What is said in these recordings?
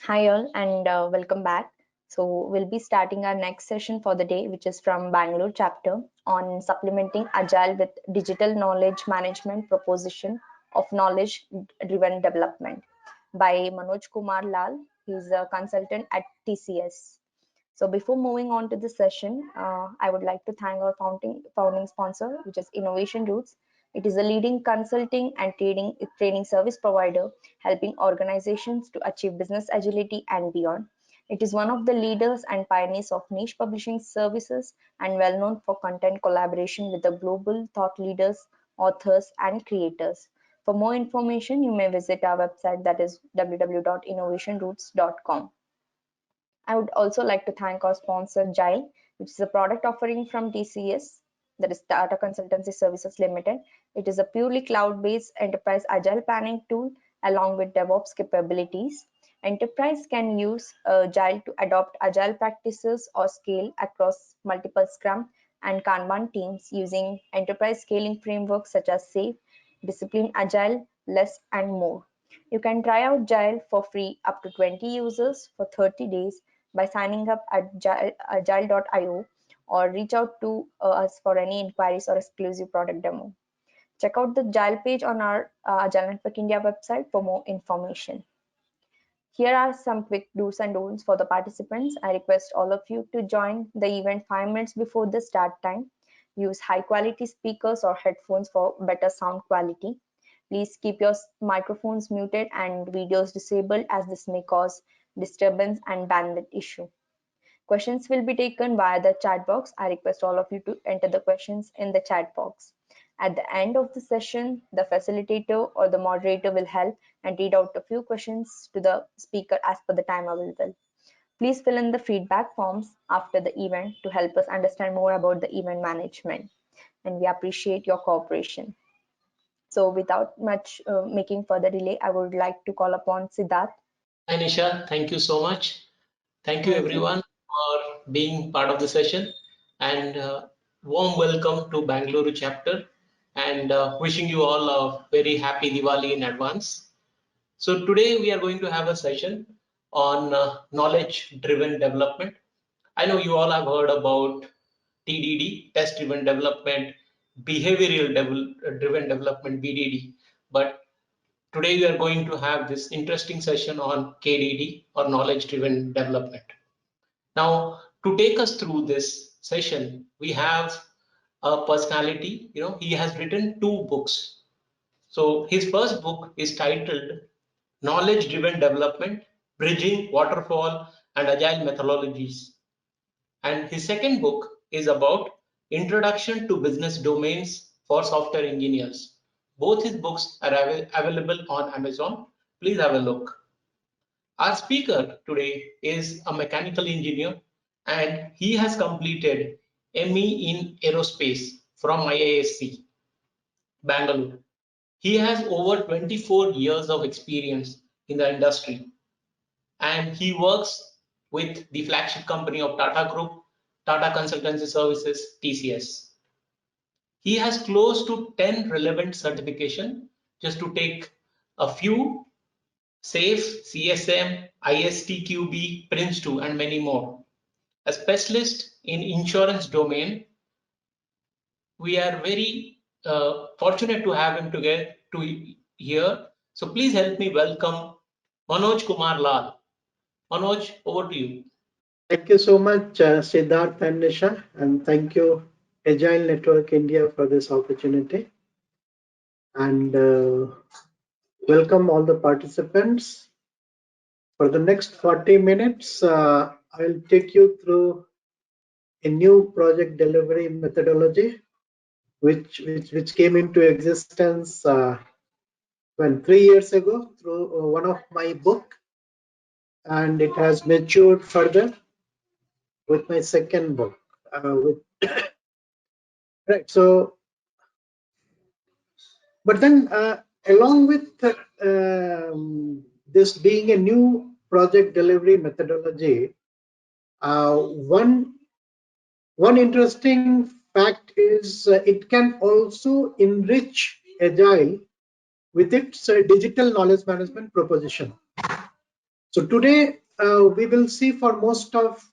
Hi all and welcome back. So we'll be starting our next session for the day, which is from Bangalore chapter on supplementing Agile with digital knowledge management proposition of knowledge driven development by Manoj Kumar Lal. He's a consultant at TCS. So before moving on to the session, I would like to thank our founding sponsor, which is Innovation Roots. It is a leading consulting and training service provider, helping organizations to achieve business agility and beyond. It is one of the leaders and pioneers of niche publishing services and well known for content collaboration with the global thought leaders, authors, and creators. For more information, you may visit our website, that is www.innovationroots.com. I would also like to thank our sponsor Agile, which is a product offering from TCS, that is Tata Consultancy Services Limited. It is a purely cloud-based enterprise agile planning tool along with DevOps capabilities. Enterprise can use Agile to adopt agile practices or scale across multiple Scrum and Kanban teams using enterprise scaling frameworks such as SAFe, Discipline Agile, Less, and more. You can try out Agile for free up to 20 users for 30 days by signing up at agile.io or reach out to us for any inquiries or exclusive product demo. Check out the Agile page on our Agile Network India website for more information. Here are some quick do's and don'ts for the participants. I request all of you to join the event 5 minutes before the start time. Use high quality speakers or headphones for better sound quality. Please keep your microphones muted and videos disabled, as this may cause disturbance and bandwidth issue. Questions will be taken via the chat box. I request all of you to enter the questions in the chat box. At the end of the session, the facilitator or the moderator will help and read out a few questions to the speaker as per the time available. Please fill in the feedback forms after the event to help us understand more about the event management, and we appreciate your cooperation. So without much making further delay, I would like to call upon Siddharth. Hi Nisha, thank you so much. Thank you everyone for being part of the session, and warm welcome to Bengaluru chapter, and wishing you all a very happy Diwali in advance. So today we are going to have a session on knowledge driven development. I know you all have heard about TDD, test driven development, driven development, BDD, but today we are going to have this interesting session on KDD, or knowledge driven development. Now, to take us through this session, we have a personality. He has written 2 books. So his first book is titled Knowledge Driven Development, Bridging Waterfall and Agile Methodologies. And his second book is about Introduction to Business Domains for Software Engineers. Both his books are available on Amazon. Please have a look. Our speaker today is a mechanical engineer, and he has completed ME in Aerospace from IISc, Bangalore. He has over 24 years of experience in the industry, and he works with the flagship company of Tata Group, Tata Consultancy Services, TCS. He has close to 10 relevant certification, just to take a few: SAFe, CSM, ISTQB, Prince2, and many more. A specialist in insurance domain. We are very fortunate to have him here. So please help me welcome Manoj Kumar Lal. Manoj, over to you. Thank you so much, Siddharth and Nisha, and thank you, Agile Network India, for this opportunity. And welcome all the participants. For the next 40 minutes, I'll take you through a new project delivery methodology, which came into existence 3 years ago through one of my book, and it has matured further with my second book. Right. So, but then along with this being a new project delivery methodology, one interesting fact is it can also enrich Agile with its digital knowledge management proposition. So today we will see for most of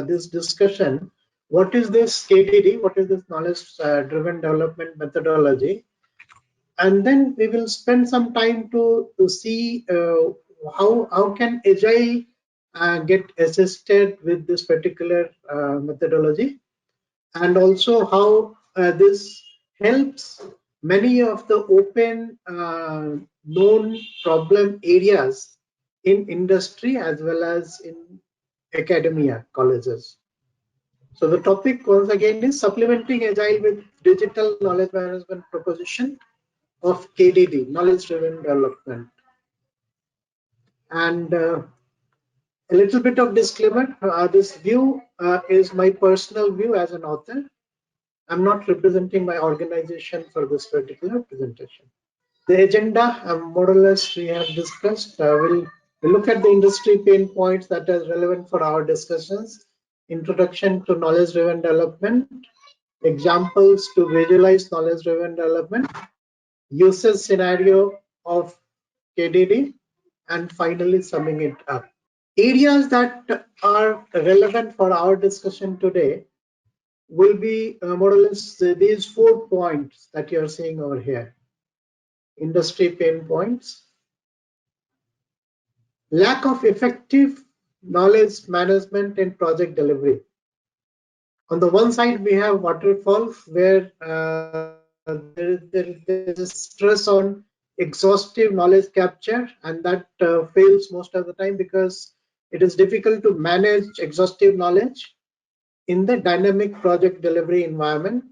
this discussion, what is this KDD, what is this knowledge driven development methodology, and then we will spend some time to see how can Agile get assisted with this particular methodology, and also how this helps many of the open known problem areas in industry as well as in academia colleges. So the topic once again is supplementing Agile with digital knowledge management proposition of KDD, knowledge driven development. And a little bit of disclaimer, this view is my personal view as an author. I'm not representing my organization for this particular presentation. The agenda, more or less, we have discussed. We'll look at the industry pain points that are relevant for our discussions. Introduction to knowledge-driven development, examples to visualize knowledge-driven development, usage scenario of KDD, and finally summing it up. Areas that are relevant for our discussion today will be more or less these 4 points that you're seeing over here. Industry pain points, lack of effective knowledge management and project delivery. On the one side, we have waterfall where there is stress on exhaustive knowledge capture, and that fails most of the time because it is difficult to manage exhaustive knowledge in the dynamic project delivery environment.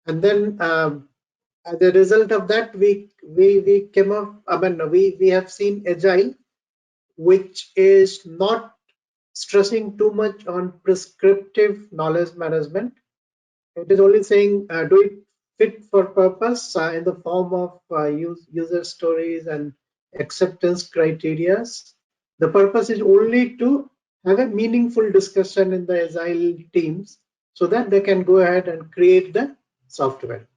And then as a result of that, we came up. I mean, we have seen Agile, which is not stressing too much on prescriptive knowledge management. It is only saying do it fit for purpose in the form of user stories and acceptance criteria. The purpose is only to have a meaningful discussion in the Agile teams so that they can go ahead and create the software.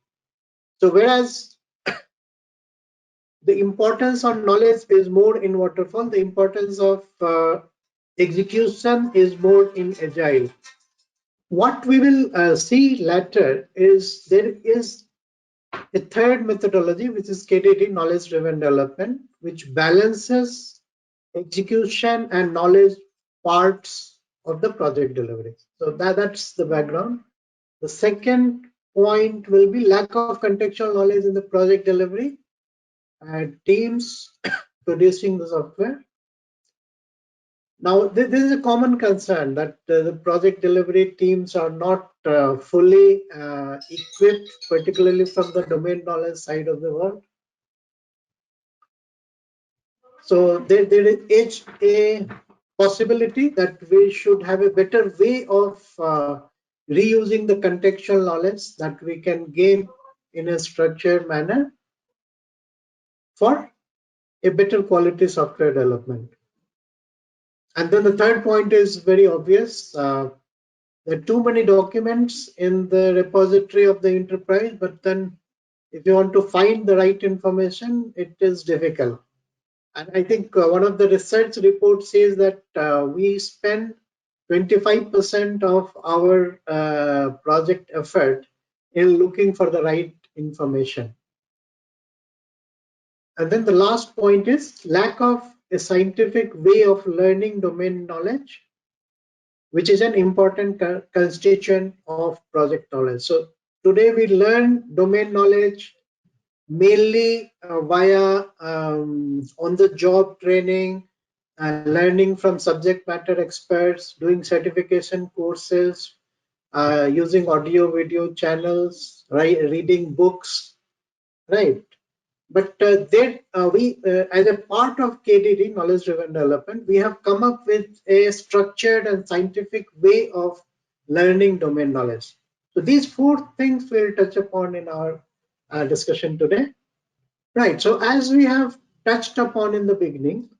So whereas the importance of knowledge is more in waterfall, the importance of execution is more in Agile. What we will see later is there is a third methodology, which is KDD, knowledge driven development, which balances execution and knowledge parts of the project delivery. So that's the background. The second point will be lack of contextual knowledge in the project delivery and teams producing the software. Now, this is a common concern that the project delivery teams are not fully equipped, particularly from the domain knowledge side of the world. So there is a possibility that we should have a better way of reusing the contextual knowledge that we can gain in a structured manner for a better quality software development. And then the third point is very obvious. There are too many documents in the repository of the enterprise, but then if you want to find the right information, it is difficult. And I think one of the research reports says that we spend 25% of our project effort in looking for the right information. And then the last point is lack of a scientific way of learning domain knowledge, which is an important constituent of project knowledge. So today we learn domain knowledge mainly via on-the-job training, learning from subject matter experts, doing certification courses, using audio video channels, right, reading books, right? But we, as a part of KDD, knowledge driven development, we have come up with a structured and scientific way of learning domain knowledge. So these 4 things we'll touch upon in our discussion today. Right, so as we have touched upon in the beginning,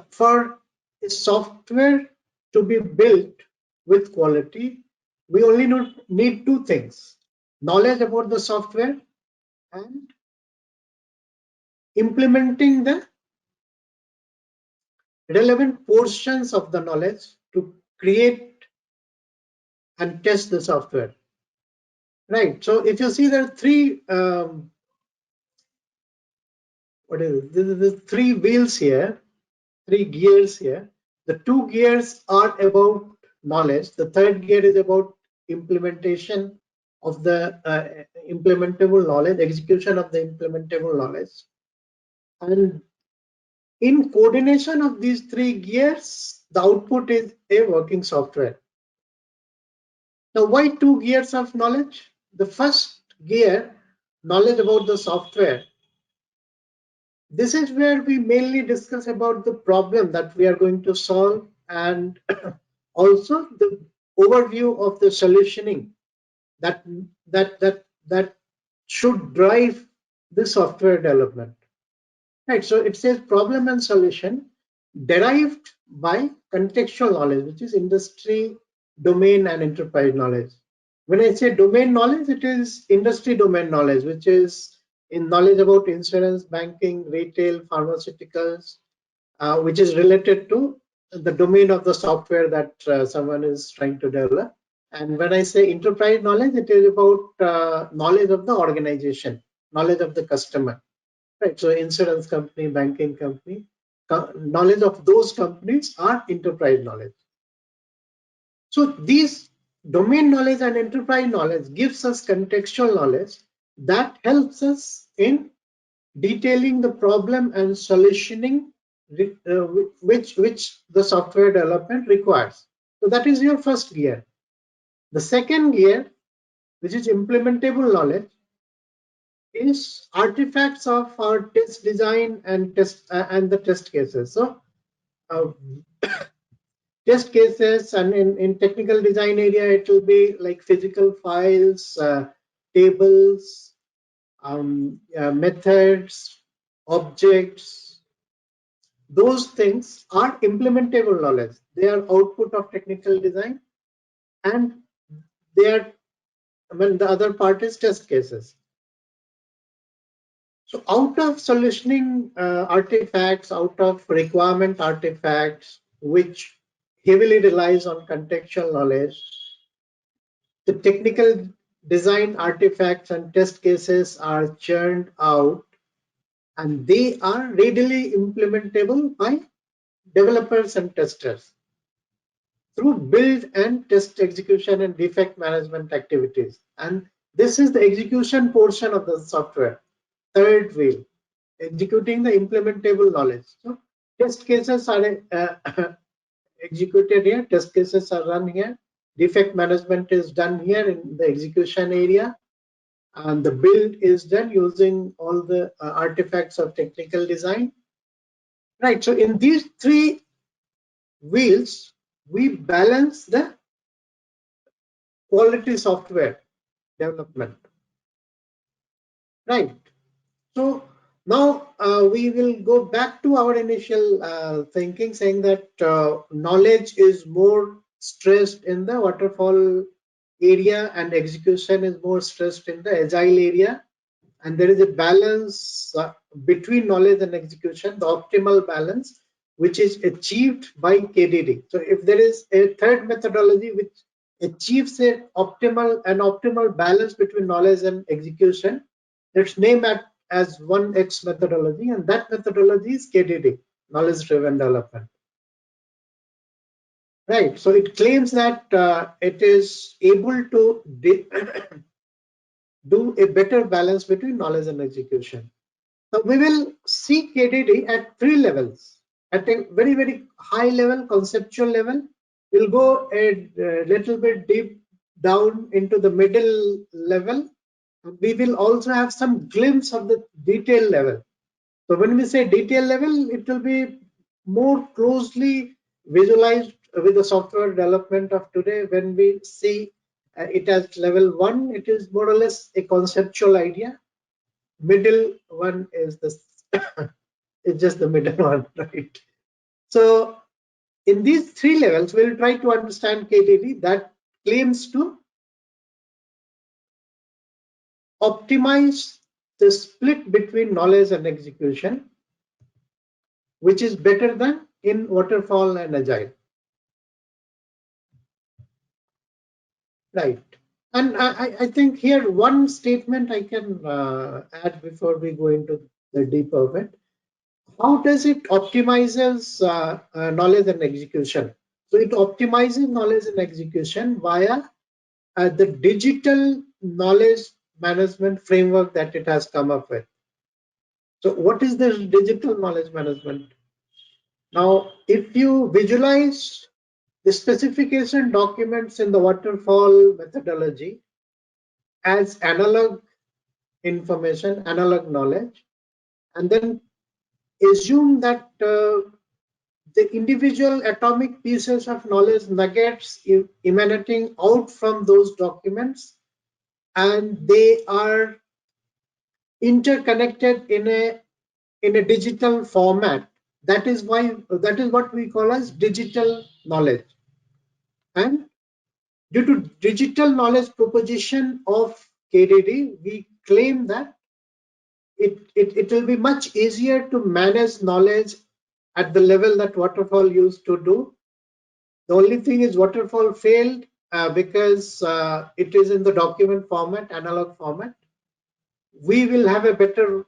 for a software to be built with quality, we only need 2 things: knowledge about the software and implementing the relevant portions of the knowledge to create and test the software. Right. So if you see there are three the three wheels here, three gears here. The two gears are about knowledge. The third gear is about implementation of the implementable knowledge, execution of the implementable knowledge. And in coordination of these three gears, the output is a working software. Now, why two gears of knowledge? The first gear, knowledge about the software. This is where we mainly discuss about the problem that we are going to solve and also the overview of the solutioning that should drive the software development. Right. So it says problem and solution derived by contextual knowledge, which is industry, domain, and enterprise knowledge. When I say domain knowledge, it is industry domain knowledge, which is in knowledge about insurance, banking, retail, pharmaceuticals, which is related to the domain of the software that someone is trying to develop. And when I say enterprise knowledge, it is about knowledge of the organization, knowledge of the customer. Right. So insurance company, banking company, knowledge of those companies are enterprise knowledge. So these domain knowledge and enterprise knowledge gives us contextual knowledge that helps us in detailing the problem and solutioning which the software development requires. So that is your first gear. The second gear, which is implementable knowledge, is artifacts of our test design and the test cases. So test cases, and in technical design area, it will be like physical files, tables, methods, objects. Those things are implementable knowledge. They are output of technical design, and they are, the other part is test cases. So out of solutioning artifacts, out of requirement artifacts, which heavily relies on contextual knowledge, the technical design artifacts and test cases are churned out, and they are readily implementable by developers and testers through build and test execution and defect management activities. And this is the execution portion of the software. Third wheel, executing the implementable knowledge. So test cases are executed here, test cases are run here, defect management is done here in the execution area, and the build is done using all the artifacts of technical design. Right, so in these three wheels, we balance the quality software development. Right. So now we will go back to our initial thinking, saying that knowledge is more stressed in the waterfall area and execution is more stressed in the agile area. And there is a balance between knowledge and execution, the optimal balance, which is achieved by KDD. So if there is a third methodology which achieves an optimal balance between knowledge and execution, let's name it as 1X methodology, and that methodology is KDD, knowledge driven development. Right. So it claims that it is able to do a better balance between knowledge and execution. So we will see KDD at three levels. At a very, very high level, conceptual level, we'll go a little bit deep down into the middle level. We will also have some glimpse of the detail level. So when we say detail level, it will be more closely visualized with the software development of today. When we see it as level 1, it is more or less a conceptual idea. Middle one is this it's just the middle one, right? So in these three levels, we'll try to understand KDD that claims to optimize the split between knowledge and execution, which is better than in waterfall and agile. Right. And I think here one statement I can add before we go into the deeper of it. How does it optimizes knowledge and execution? So it optimizes knowledge and execution via the digital knowledge management framework that it has come up with. So what is this digital knowledge management? Now, if you visualize the specification documents in the waterfall methodology as analog information, analog knowledge, and then assume that the individual atomic pieces of knowledge nuggets emanating out from those documents, and they are interconnected in a digital format. That is what we call as digital knowledge. And due to digital knowledge proposition of KDD, we claim that it will be much easier to manage knowledge at the level that waterfall used to do. The only thing is waterfall failed because it is in the document format, analog format. We will have a better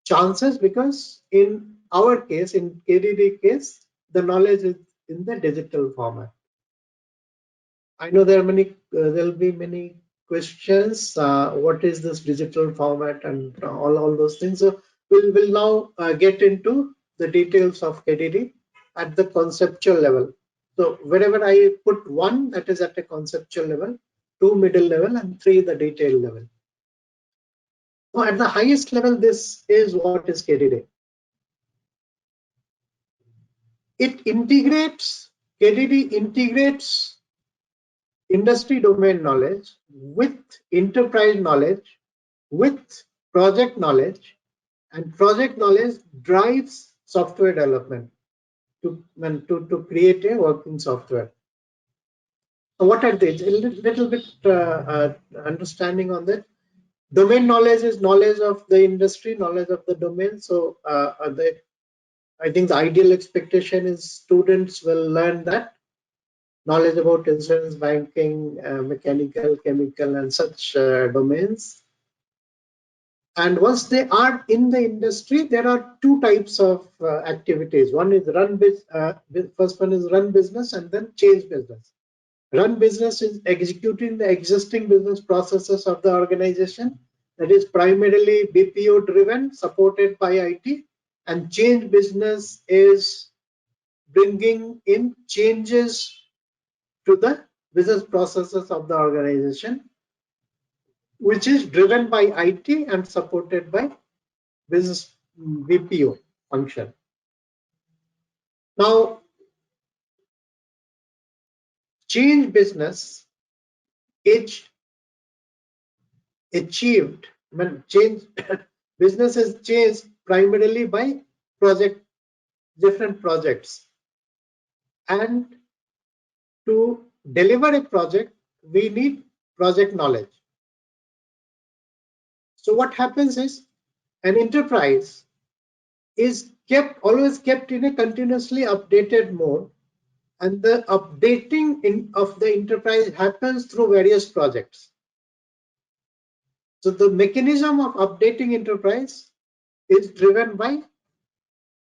chances because in our case, in KDD case, the knowledge is in the digital format. I know there will be many questions. What is this digital format and all those things? So we'll now get into the details of KDD at the conceptual level. So wherever I put 1, that is at a conceptual level, 2 middle level, and 3 the detail level. Now at the highest level, this is what is KDD. KDD integrates industry domain knowledge with enterprise knowledge, with project knowledge, and project knowledge drives software development to create a working software. So what are these? A little bit understanding on that. Domain knowledge is knowledge of the industry, knowledge of the domain. So I think the ideal expectation is students will learn that knowledge about insurance, banking, mechanical, chemical, and such domains. And once they are in the industry, there are 2 types of activities. One is first one is run business, and then change business. Run business is executing the existing business processes of the organization. That is primarily BPO driven, supported by IT. And change business is bringing in changes to the business processes of the organization, which is driven by IT and supported by business BPO function. Now, change business is achieved, change business is changed primarily by different projects. And to deliver a project, we need project knowledge. So what happens is an enterprise is always kept in a continuously updated mode, and the updating of the enterprise happens through various projects. So the mechanism of updating enterprise is driven by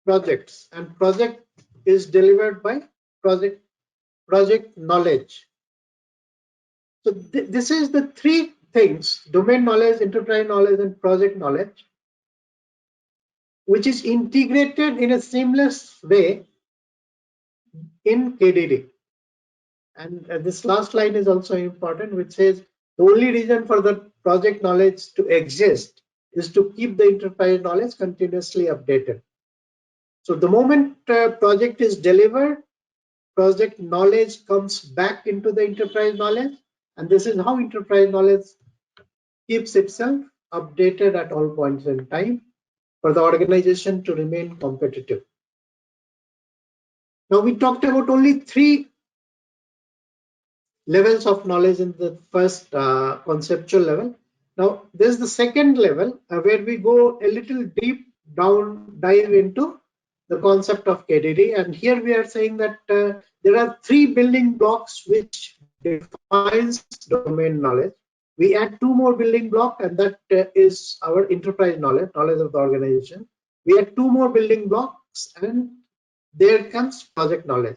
projects, and project is delivered by project knowledge. So this is the 3 things: domain knowledge, enterprise knowledge, and project knowledge, which is integrated in a seamless way in KDD. And this last line is also important, which says the only reason for the project knowledge to exist is to keep the enterprise knowledge continuously updated. So the moment project is delivered, project knowledge comes back into the enterprise knowledge, and this is how enterprise knowledge keeps itself updated at all points in time for the organization to remain competitive. Now we talked about only 3 levels of knowledge in the first conceptual level. Now there's the second level where we go a little dive into the concept of KDD. And here we are saying that there are 3 building blocks which defines domain knowledge. We add 2 more building block, and that is our enterprise knowledge, knowledge of the organization. We add 2 more building blocks, and there comes project knowledge.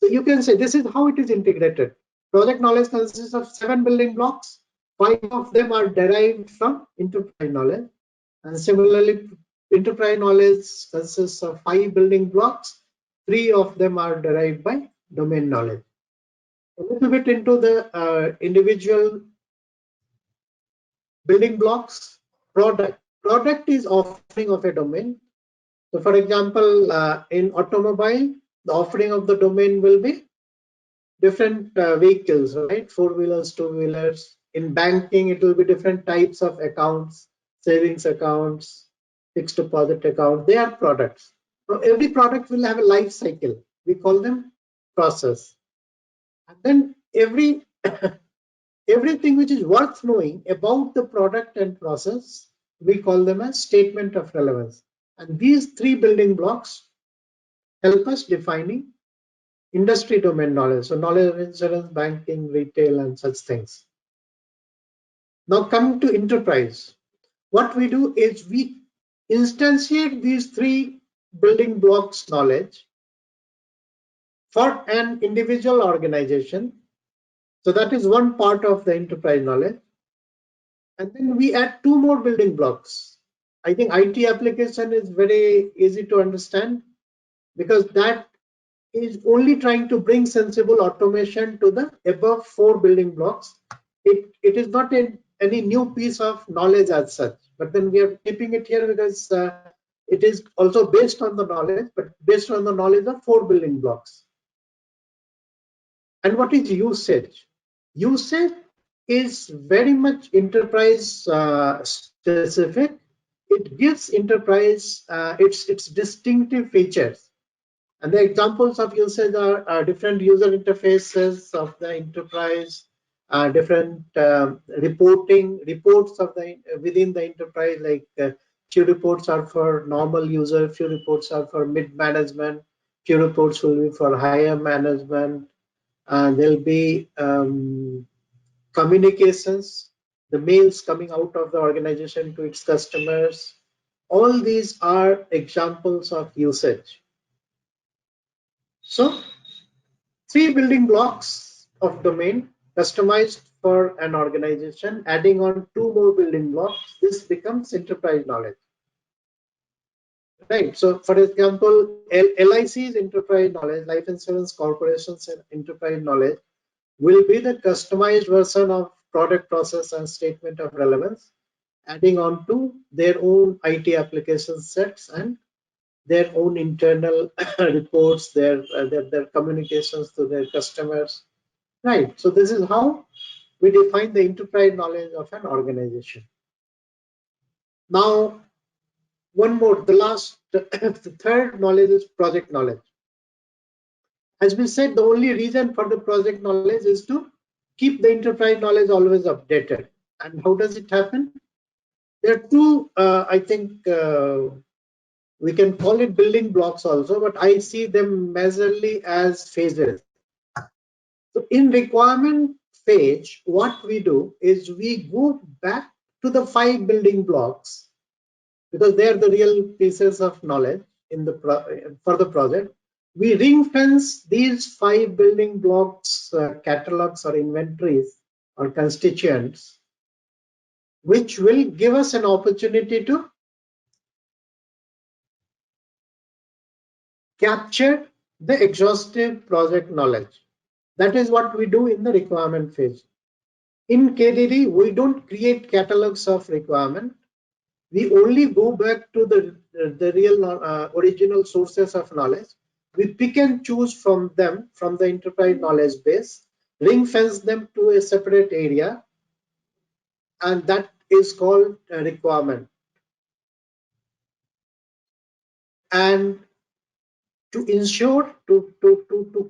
So you can say this is how it is integrated. Project knowledge consists of 7 building blocks. 5 of them are derived from enterprise knowledge. And similarly, enterprise knowledge consists of 5 building blocks. 3 of them are derived by domain knowledge. A little bit into the individual building blocks. Product is offering of a domain. So for example, in automobile, the offering of the domain will be different vehicles, right? 4-wheelers, 2-wheelers. In banking, it will be different types of accounts, savings accounts, fixed deposit accounts. They are products. So every product will have a life cycle. We call them process. And then everything which is worth knowing about the product and process, we call them as statement of relevance. And these 3 building blocks help us defining industry domain knowledge. So knowledge of insurance, banking, retail, and such things. Now coming to enterprise, what we do is we instantiate these 3 building blocks knowledge for an individual organization. So that is one part of the enterprise knowledge. And then we add 2 more building blocks. I think IT application is very easy to understand because that is only trying to bring sensible automation to the above 4 building blocks. It is not any new piece of knowledge as such, but then we are keeping it here because it is also based on the knowledge, but based on the knowledge of 4 building blocks. And what is usage? Usage is very much enterprise specific. It gives enterprise its distinctive features. And the examples of usage are different user interfaces of the enterprise, different reports of the within the enterprise. Like few reports are for normal user, few reports are for mid management, few reports will be for higher management. There'll be communications, the mails coming out of the organization to its customers. All these are examples of usage. So 3 building blocks of domain customized for an organization, adding on 2 more building blocks, this becomes enterprise knowledge. Right. So for example, LIC's enterprise knowledge, life insurance corporation's enterprise knowledge will be the customized version of product, process, and statement of relevance, adding on to their own IT application sets and their own internal reports, their communications to their customers. Right. So this is how we define the enterprise knowledge of an organization. Now, one more, the third knowledge is project knowledge. As we said, the only reason for the project knowledge is to keep the enterprise knowledge always updated. And how does it happen? There are 2, I think, we can call it building blocks also, but I see them majorly as phases. So in requirement phase, what we do is we go back to the 5 building blocks because they are the real pieces of knowledge in the for the project. We ring fence these 5 building blocks, catalogs or inventories or constituents, which will give us an opportunity to capture the exhaustive project knowledge. That is what we do in the requirement phase. In KDD, we don't create catalogs of requirement. We only go back to the real original sources of knowledge. We pick and choose from them, from the enterprise knowledge base, ring fence them to a separate area, and that is called a requirement. And to ensure, to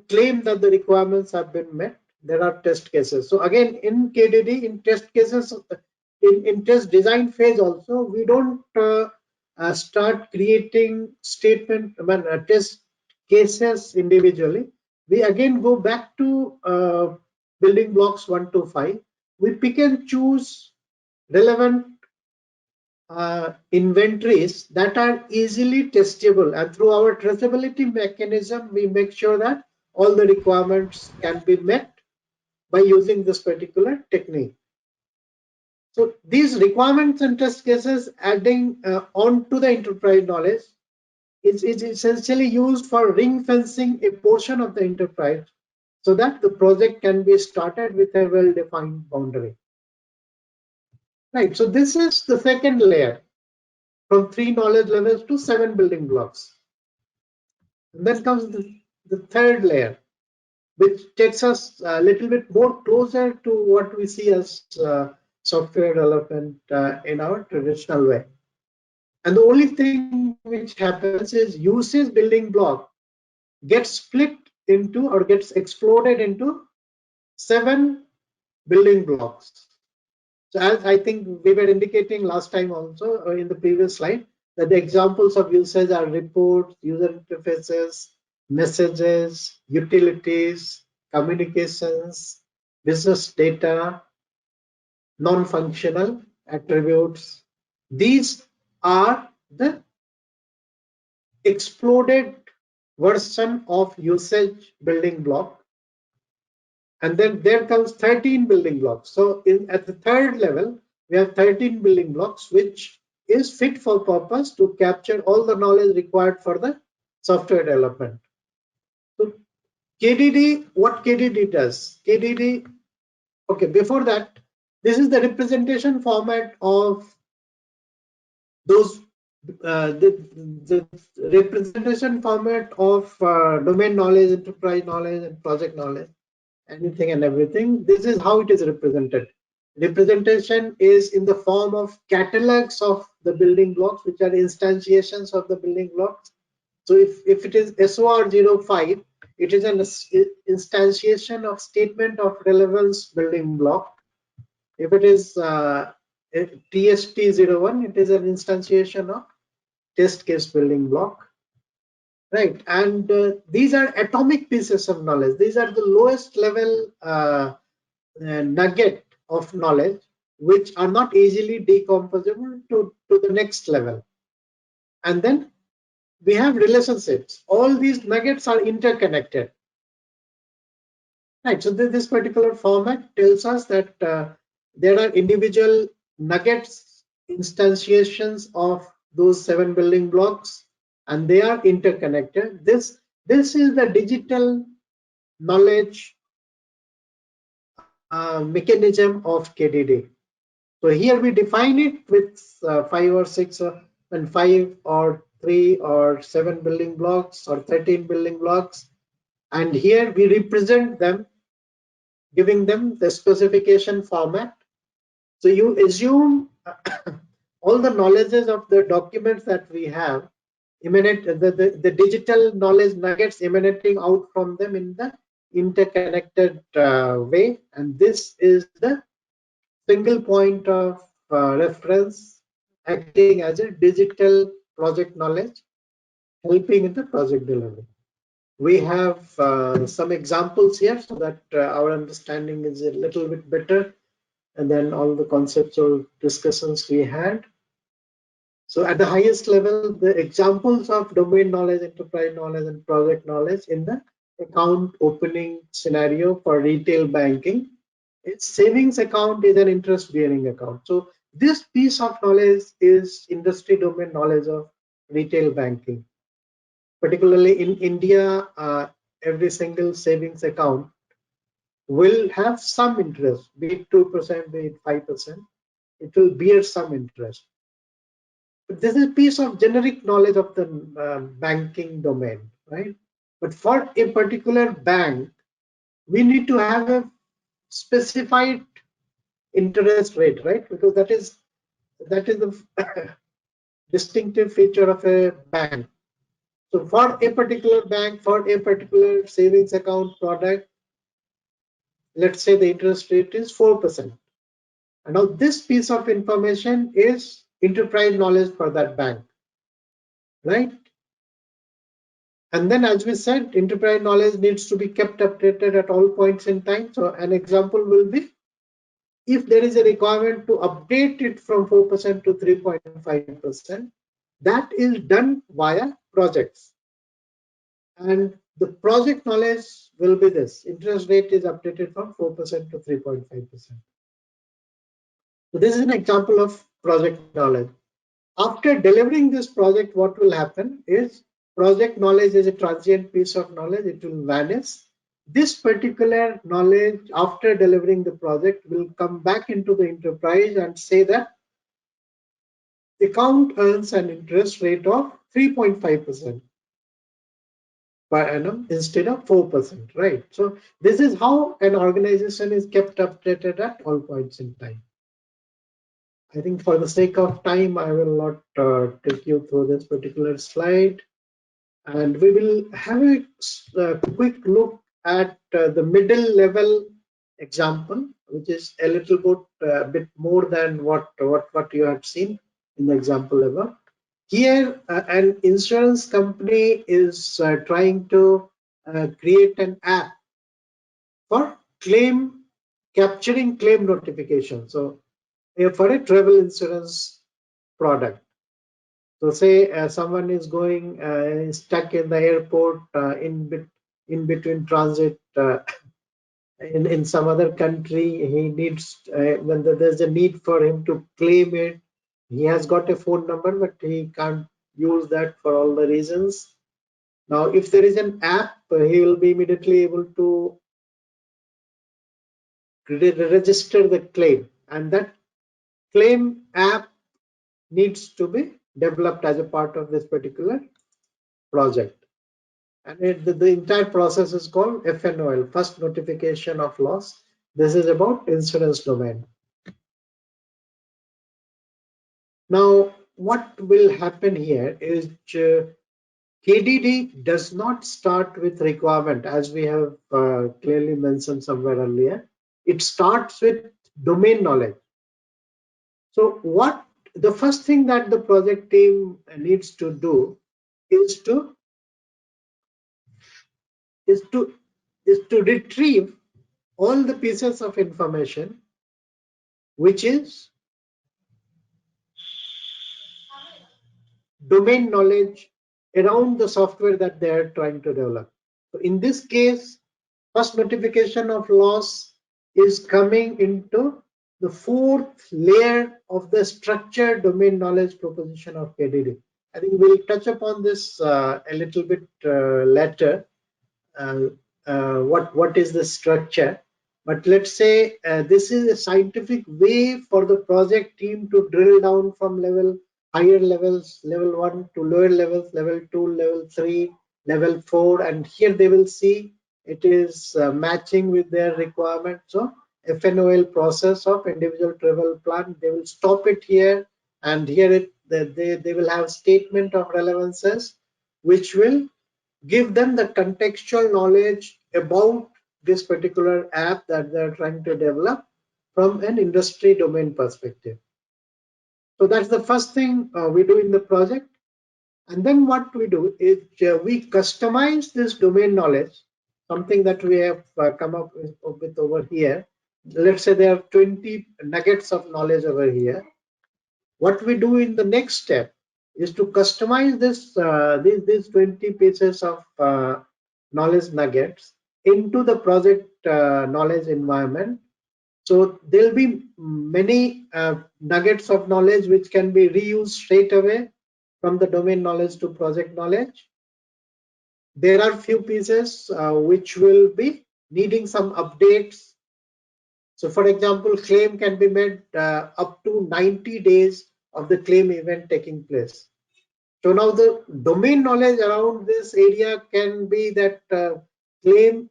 claim that the requirements have been met, there are test cases. So again, in KDD, in test cases, in test design phase also, we don't start creating test cases individually, we again go back to building blocks 1 to 5. We pick and choose relevant inventories that are easily testable, and through our traceability mechanism, we make sure that all the requirements can be met by using this particular technique. So these requirements and test cases adding on to the enterprise knowledge is essentially used for ring fencing a portion of the enterprise so that the project can be started with a well-defined boundary. Right, so this is the second layer, from 3 knowledge levels to 7 building blocks. And then comes the third layer, which takes us a little bit more closer to what we see as software development in our traditional way. And the only thing which happens is usage building block gets split into or gets exploded into 7 building blocks. So as I think we were indicating last time also in the previous slide, that the examples of usage are reports, user interfaces, messages, utilities, communications, business data, non-functional attributes. These are the exploded version of usage building block. And then there comes 13 building blocks. So at the third level, we have 13 building blocks, which is fit for purpose to capture all the knowledge required for the software development. So KDD, what KDD does? KDD, okay, before that, this is the representation format of those, the representation format of domain knowledge, enterprise knowledge, and project knowledge. Anything and everything. This is how it is represented. Representation is in the form of catalogs of the building blocks, which are instantiations of the building blocks. So if it is SOR05, it is an instantiation of statement of relevance building block. If it is TST01, it is an instantiation of test case building block. Right, and these are atomic pieces of knowledge. These are the lowest level nugget of knowledge, which are not easily decomposable to the next level. And then we have relationships. All these nuggets are interconnected. Right, so this particular format tells us that there are individual nuggets, instantiations of those 7 building blocks, and they are interconnected. This is the digital knowledge mechanism of KDD. So here we define it with 5 or 6 and 5 or 3 or 7 building blocks or 13 building blocks, and here we represent them, giving them the specification format. So you assume all the knowledges of the documents that we have emanate, the digital knowledge nuggets emanating out from them in the interconnected way, and this is the single point of reference acting as a digital project knowledge, helping in the project delivery. We have some examples here so that our understanding is a little bit better, and then all the conceptual discussions we had. So at the highest level, the examples of domain knowledge, enterprise knowledge, and project knowledge in the account opening scenario for retail banking. Its savings account is an interest-bearing account. So this piece of knowledge is industry domain knowledge of retail banking. Particularly in India, every single savings account will have some interest, be it 2%, be it 5%. It will bear some interest. This is a piece of generic knowledge of the banking domain, right? But for a particular bank, we need to have a specified interest rate, right? Because that is the distinctive feature of a bank. So for a particular bank, for a particular savings account product, let's say the interest rate is 4%. And now this piece of information is enterprise knowledge for that bank. right? And then, as we said, enterprise knowledge needs to be kept updated at all points in time. So an example will be, if there is a requirement to update it from 4% to 3.5%, that is done via projects. And the project knowledge will be this: interest rate is updated from 4% to 3.5%. So this is an example of project knowledge. After delivering this project, what will happen is, project knowledge is a transient piece of knowledge, it will vanish. This particular knowledge, after delivering the project, will come back into the enterprise and say that account earns an interest rate of 3.5% per annum instead of 4%, right? So this is how an organization is kept updated at all points in time. I think for the sake of time, I will not take you through this particular slide. And we will have a quick look at the middle level example, which is a little bit more than what you had seen in the example level. Here, an insurance company is trying to create an app for capturing claim notification. So, for a travel insurance product. So say someone is going stuck in the airport in between transit in some other country. He needs when there's a need for him to claim it. He has got a phone number, but he can't use that for all the reasons. Now, if there is an app, he will be immediately able to register the claim, and that claim app needs to be developed as a part of this particular project. And the entire process is called FNOL, first notification of loss. This is about insurance domain. Now, what will happen here is KDD does not start with requirement, as we have clearly mentioned somewhere earlier. It starts with domain knowledge. So what the first thing that the project team needs to do is to retrieve all the pieces of information which is domain knowledge around the software that they are trying to develop. So in this case, first notification of loss is coming into the fourth layer of the structured domain knowledge proposition of KDD. I think we'll touch upon this a little bit later. What is the structure? But let's say this is a scientific way for the project team to drill down from higher levels, level 1 to lower levels, level 2, level 3, level 4, and here they will see it is matching with their requirement. So FNOL process of individual travel plan, they will stop it here, and here they will have statement of relevances which will give them the contextual knowledge about this particular app that they're trying to develop from an industry domain perspective. So that's the first thing we do in the project. And then what we do is we customize this domain knowledge, something that we have come up with over here. Let's say there are 20 nuggets of knowledge over here. What we do in the next step is to customize these 20 pieces of knowledge nuggets into the project knowledge environment. So there'll be many nuggets of knowledge which can be reused straight away from the domain knowledge to project knowledge. There are few pieces which will be needing some updates. So for example, claim can be made up to 90 days of the claim event taking place. So now the domain knowledge around this area can be that claim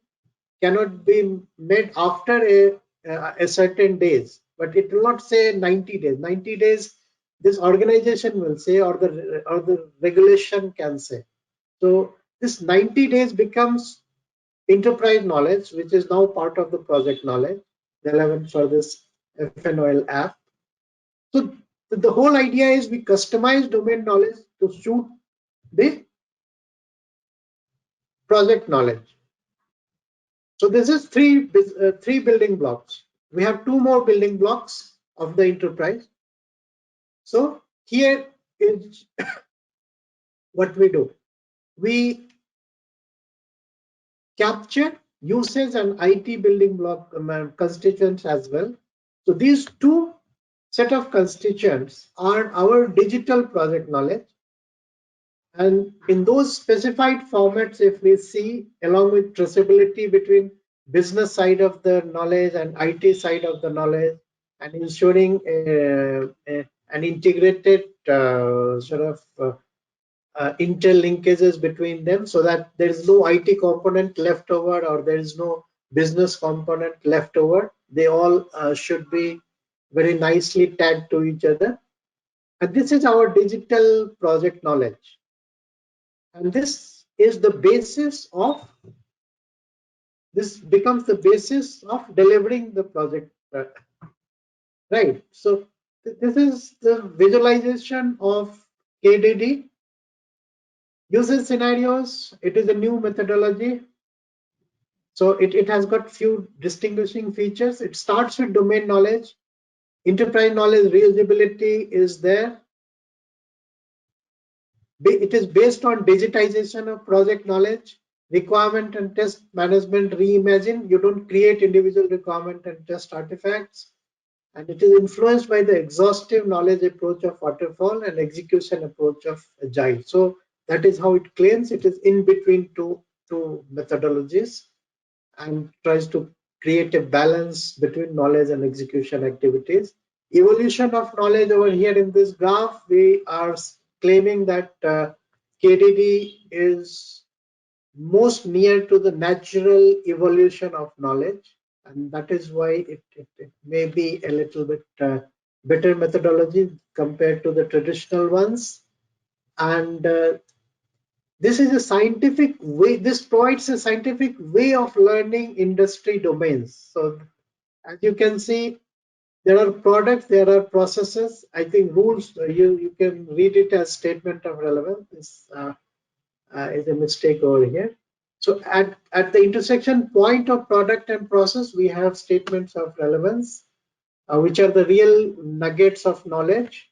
cannot be made after a certain days, but it will not say 90 days. 90 days, this organization will say, or the regulation can say. So this 90 days becomes enterprise knowledge, which is now part of the project knowledge relevant for this FNOL app. So the whole idea is we customize domain knowledge to suit the project knowledge. So this is three building blocks. We have two more building blocks of the enterprise. So here is what we do. We capture usage and IT building block constituents as well. So these two set of constituents are our digital project knowledge. And in those specified formats, if we see, along with traceability between business side of the knowledge and IT side of the knowledge, and ensuring an integrated interlinkages between them, so that there is no IT component left over or there is no business component left over. They all should be very nicely tagged to each other. And this is our digital project knowledge. And this is the basis of, this becomes the basis of delivering the project, right? So this is the visualization of KDD. User scenarios, it is a new methodology. So it has got few distinguishing features. It starts with domain knowledge. Enterprise knowledge reusability is there. It is based on digitization of project knowledge, requirement and test management reimagined. You don't create individual requirement and test artifacts. And it is influenced by the exhaustive knowledge approach of waterfall and execution approach of agile. So that is how it claims. It is in between two methodologies and tries to create a balance between knowledge and execution activities. Evolution of knowledge over here in this graph, we are claiming that KDD is most near to the natural evolution of knowledge, and that is why it may be a little bit better methodology compared to the traditional ones. And this is a scientific way, this provides a scientific way of learning industry domains. So as you can see, there are products, there are processes. I think rules, you can read it as statement of relevance. This is a mistake over here. So at the intersection point of product and process, we have statements of relevance, which are the real nuggets of knowledge.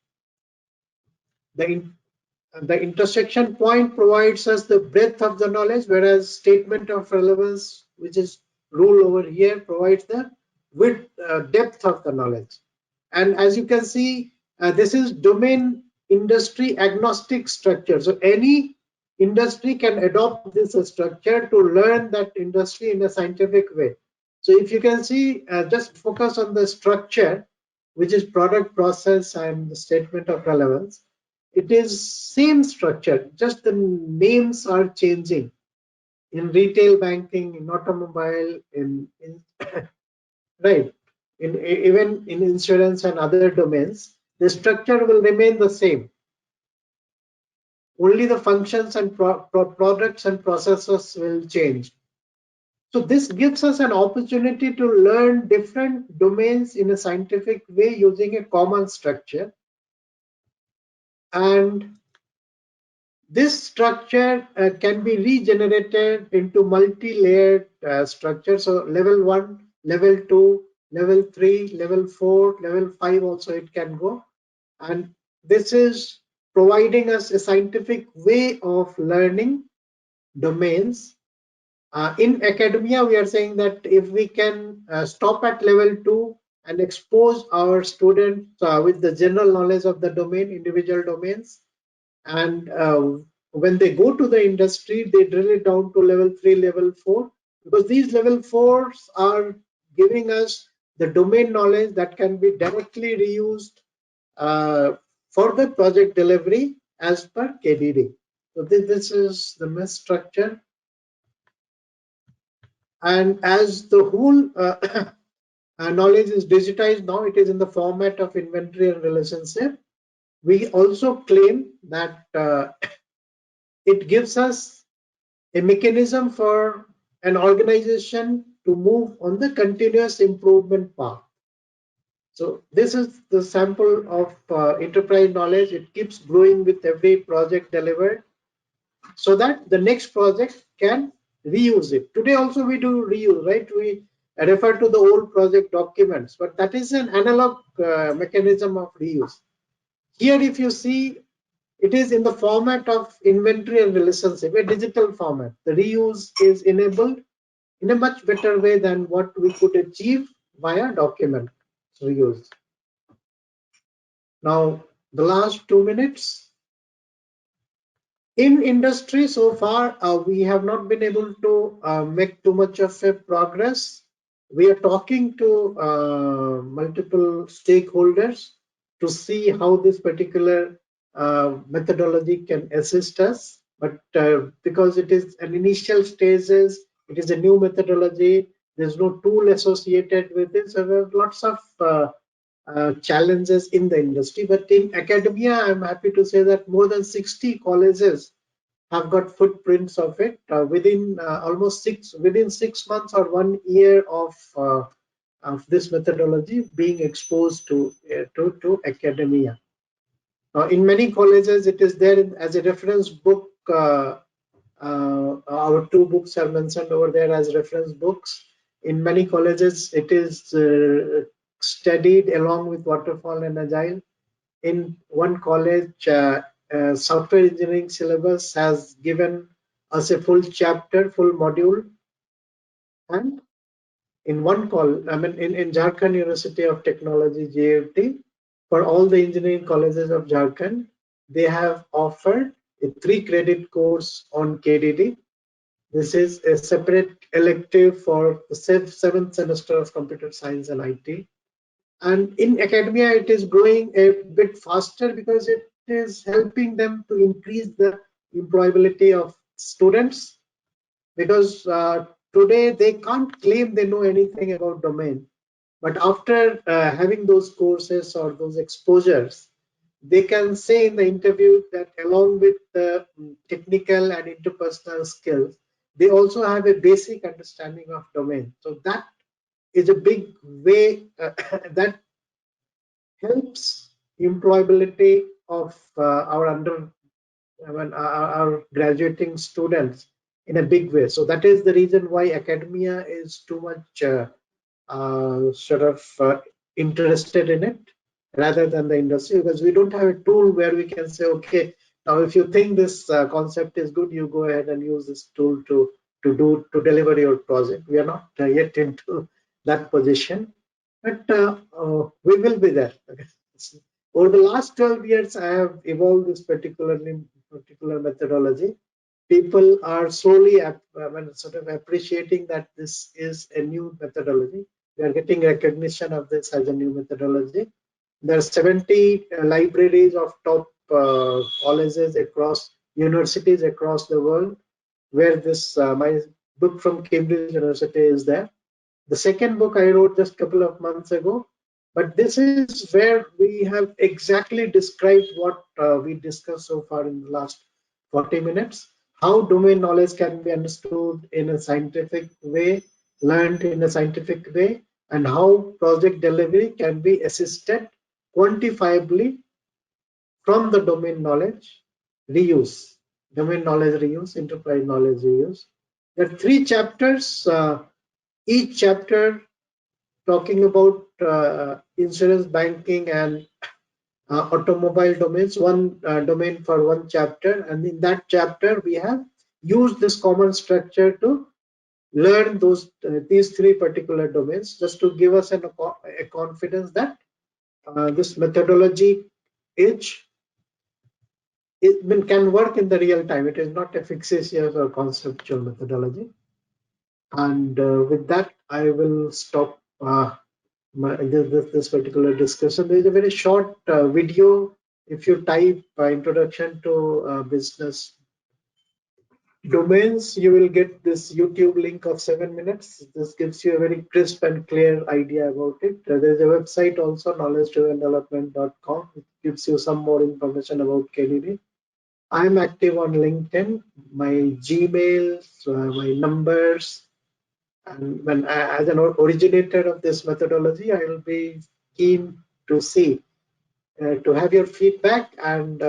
The intersection point provides us the breadth of the knowledge, whereas statement of relevance, which is rule over here, provides the width, depth of the knowledge. And as you can see, this is domain industry agnostic structure. So any industry can adopt this structure to learn that industry in a scientific way. So if you can see, just focus on the structure, which is product, process, and the statement of relevance. It is same structure, just the names are changing. In retail banking, in automobile, in right, even in insurance and other domains, the structure will remain the same. Only the functions and products and processes will change. So this gives us an opportunity to learn different domains in a scientific way using a common structure. And this structure can be regenerated into multi-layered structure. So level 1, level 2, level 3, level 4, level 5 also it can go. And this is providing us a scientific way of learning domains. In academia, we are saying that if we can stop at level 2 and expose our students with the general knowledge of the domain, individual domains, and when they go to the industry, they drill it down to level 3, level 4, because these level 4s are giving us the domain knowledge that can be directly reused for the project delivery as per KDD. So this is the mesh structure. And as the whole knowledge is digitized now, it is in the format of inventory and relationship. We also claim that it gives us a mechanism for an organization to move on the continuous improvement path. So this is the sample of enterprise knowledge. It keeps growing with every project delivered. so that the next project can reuse it. Today also we do reuse, right? We refer to the old project documents, but that is an analog mechanism of reuse. Here, if you see, it is in the format of inventory and relationship, a digital format. The reuse is enabled in a much better way than what we could achieve via document reuse. Now, the last 2 minutes. In industry so far, we have not been able to make too much of a progress. We are talking to multiple stakeholders to see how this particular methodology can assist us. But because it is an initial stages, it is a new methodology, there's no tool associated with it. So there are lots of challenges in the industry. But in academia, I'm happy to say that more than 60 colleges have got footprints of it within almost within 6 months or 1 year of this methodology being exposed to academia. In many colleges, it is there as a reference book. Our 2 books are mentioned over there as reference books. In many colleges, it is studied along with waterfall and agile. In one college, software engineering syllabus has given us a full chapter, full module, and in one call, I mean, in Jharkhand University of Technology, JFT, for all the engineering colleges of Jharkhand, they have offered a 3-credit course on KDD. This is a separate elective for the 7th semester of computer science and IT. And in academia, it is growing a bit faster because it is helping them to increase the employability of students, because today they can't claim they know anything about domain, but after having those courses or those exposures, they can say in the interview that along with the technical and interpersonal skills, they also have a basic understanding of domain. So that is a big way that helps employability of our graduating students in a big way. So that is the reason why academia is too much interested in it rather than the industry, because we don't have a tool where we can say, okay, now if you think this concept is good, you go ahead and use this tool to deliver your project. We are not yet into that position, but we will be there. Over the last 12 years, I have evolved this particular methodology. People are slowly sort of appreciating that this is a new methodology. We are getting recognition of this as a new methodology. There are 70 libraries of top colleges across universities across the world where this my book from Cambridge University is there. The second book I wrote just a couple of months ago, but this is where we have exactly described what we discussed so far in the last 40 minutes. How domain knowledge can be understood in a scientific way, learned in a scientific way, and how project delivery can be assisted quantifiably from the domain knowledge reuse, enterprise knowledge reuse. There are 3 chapters, each chapter talking about insurance, banking, and automobile domains, one domain for one chapter. And in that chapter, we have used this common structure to learn these 3 particular domains, just to give us a confidence that this methodology can work in the real time. It is not a fixatious or conceptual methodology. And with that, I will stop this particular discussion. There is a very short video. If you type introduction to business domains, you will get this YouTube link of 7 minutes. This gives you a very crisp and clear idea about it. There is a website also, knowledge-driven-development.com. It gives you some more information about KDD. I am active on LinkedIn. My Gmail, my numbers, and when as an originator of this methodology, I will be keen to see to have your feedback, and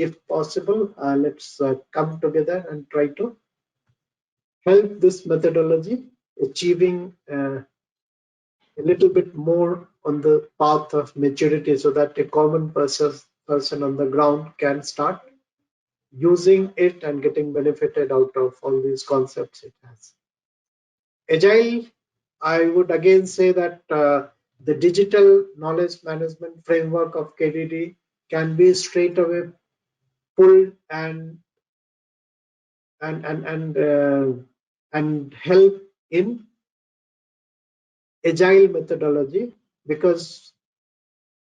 if possible, let's come together and try to help this methodology achieving a little bit more on the path of maturity, so that a common person on the ground can start using it and getting benefited out of all these concepts it has. Agile, I would again say that the digital knowledge management framework of KDD can be straight away pulled and help in agile methodology, because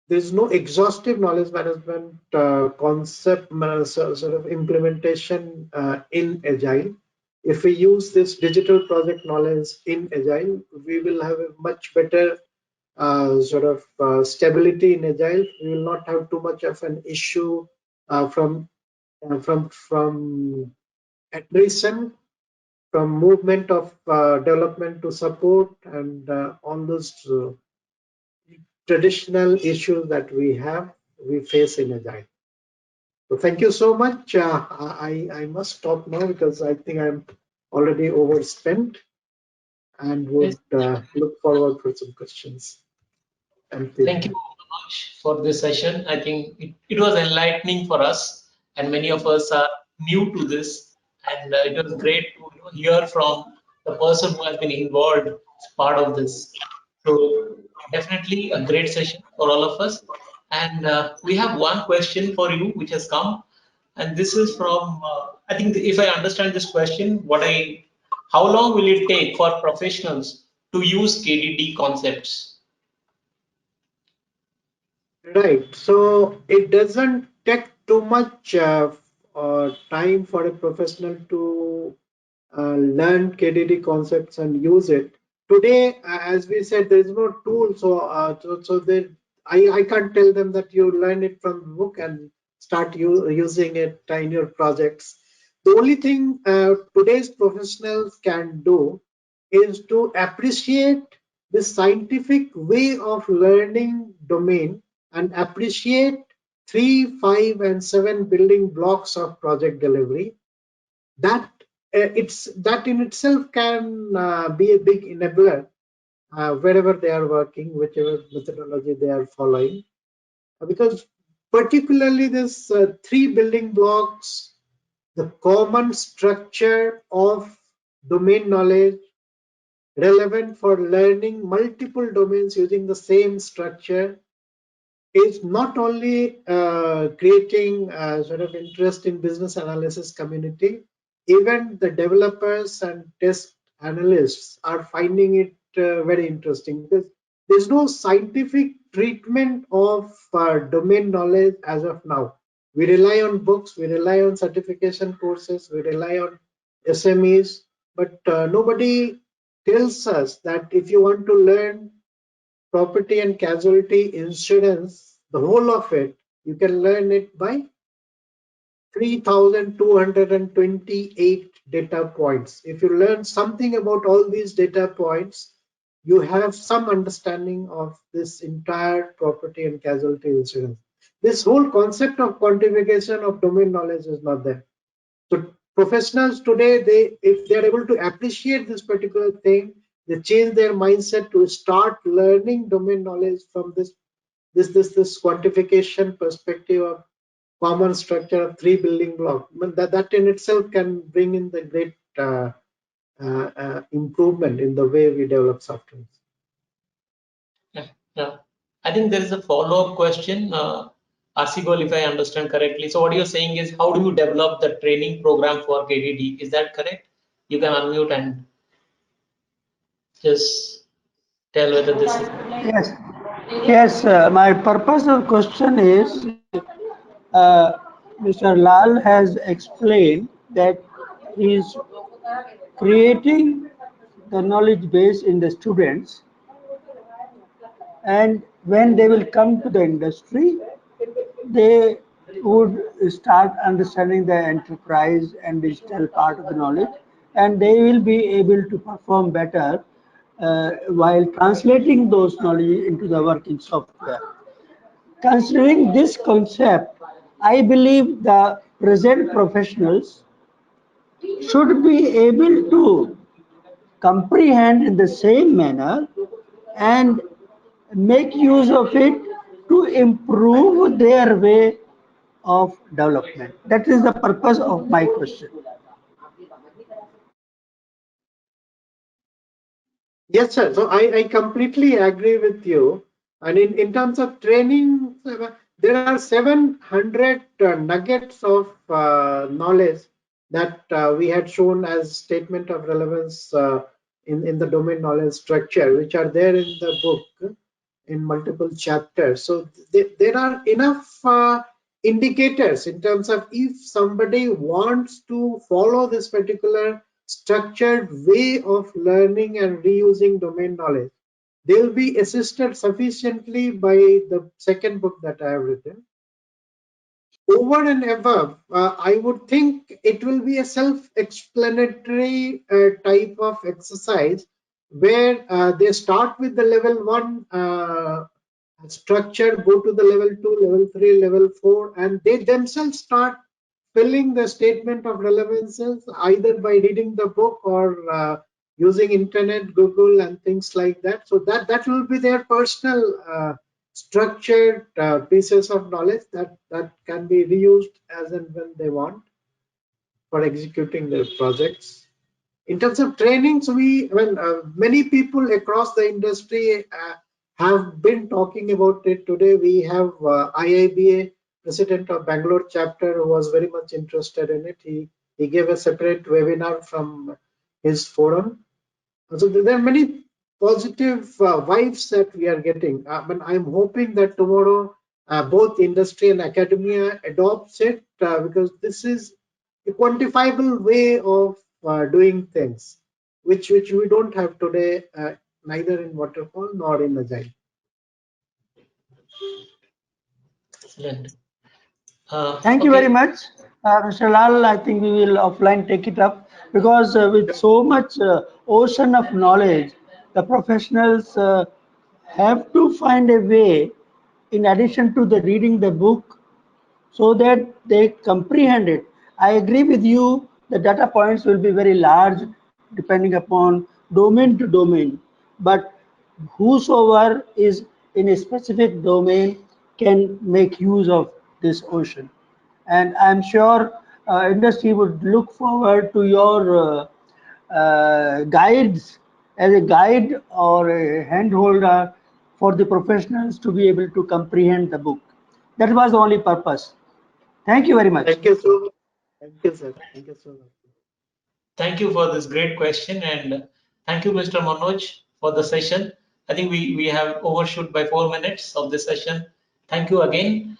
there's no exhaustive knowledge management concept sort of implementation in agile. If we use this digital project knowledge in agile, we will have a much better stability in agile. We will not have too much of an issue from attrition, from movement of development to support, and all those traditional issues that we face in agile. So thank you so much. I must stop now because I think I'm already overspent, and would look forward for some questions and Thank you feedback. so much for this session. I think it was enlightening for us, and many of us are new to this. And it was great to hear from the person who has been involved as part of this. So definitely a great session for all of us. And we have one question for you, which has come, and this is from I think if I understand this question, how long will it take for professionals to use KDD concepts? Right. So it doesn't take too much time for a professional to learn KDD concepts and use it. Today, as we said, there is no tool, so I can't tell them that you learn it from the book and start using it in your projects. The only thing today's professionals can do is to appreciate the scientific way of learning domain and appreciate 3, 5, and 7 building blocks of project delivery. That in itself can be a big enabler wherever they are working, whichever methodology they are following, because particularly this 3 building blocks, the common structure of domain knowledge relevant for learning multiple domains using the same structure, is not only creating sort of interest in business analysis community, even the developers and test analysts are finding it very interesting, because there's no scientific treatment of domain knowledge as of now. We rely on books, we rely on certification courses, we rely on SMEs, but nobody tells us that if you want to learn property and casualty insurance, the whole of it, you can learn it by 3,228 data points. If you learn something about all these data points, you have some understanding of this entire property and casualty insurance. This whole concept of quantification of domain knowledge is not there. So professionals today, if they're able to appreciate this particular thing, they change their mindset to start learning domain knowledge from this quantification perspective of common structure of 3 building blocks. But that in itself can bring in the great improvement in the way we develop software. Yeah, yeah. I think there is a follow-up question, Asigol, if I understand correctly. So what you're saying is, how do you develop the training program for KDD? Is that correct? You can unmute and just tell whether this is. Yes, yes. My purpose of question is Mr. Lal has explained that he is creating the knowledge base in the students, and when they will come to the industry, they would start understanding the enterprise and digital part of the knowledge, and they will be able to perform better while translating those knowledge into the working software. Considering this concept, I believe the present professionals should be able to comprehend in the same manner and make use of it to improve their way of development. That is the purpose of my question. Yes, sir. So I completely agree with you. And in terms of training, there are 700 nuggets of knowledge that we had shown as statement of relevance in the domain knowledge structure, which are there in the book in multiple chapters. So there are enough indicators in terms of if somebody wants to follow this particular structured way of learning and reusing domain knowledge, they'll be assisted sufficiently by the second book that I have written. Over and above, I would think it will be a self-explanatory type of exercise where they start with the level 1 structure, go to the level 2, level 3, level 4, and they themselves start filling the statement of relevances either by reading the book or using internet, Google, and things like that. So that will be their personal structured pieces of knowledge that can be reused as and when they want for executing their projects. In terms of trainings, many people across the industry have been talking about it today. We have IIBA, president of Bangalore chapter, who was very much interested in it. He gave a separate webinar from his forum. So there are many positive vibes that we are getting. But I'm hoping that tomorrow both industry and academia adopts it because this is a quantifiable way of doing things, which we don't have today, neither in waterfall nor in agile. Excellent. Thank you very much, Mr. Lal. I think we will offline take it up because with so much ocean of knowledge, the professionals have to find a way, in addition to the reading the book, so that they comprehend it. I agree with you. The data points will be very large, depending upon domain to domain. But whosoever is in a specific domain can make use of this ocean. And I'm sure industry would look forward to your guides as a guide or a handholder for the professionals to be able to comprehend the book. That was the only purpose. Thank you very much. Thank you so much. Thank you, sir. Thank you so much. Thank you for this great question, and thank you, Mr. Manoj, for the session. I think we have overshoot by 4 minutes of this session. Thank you again.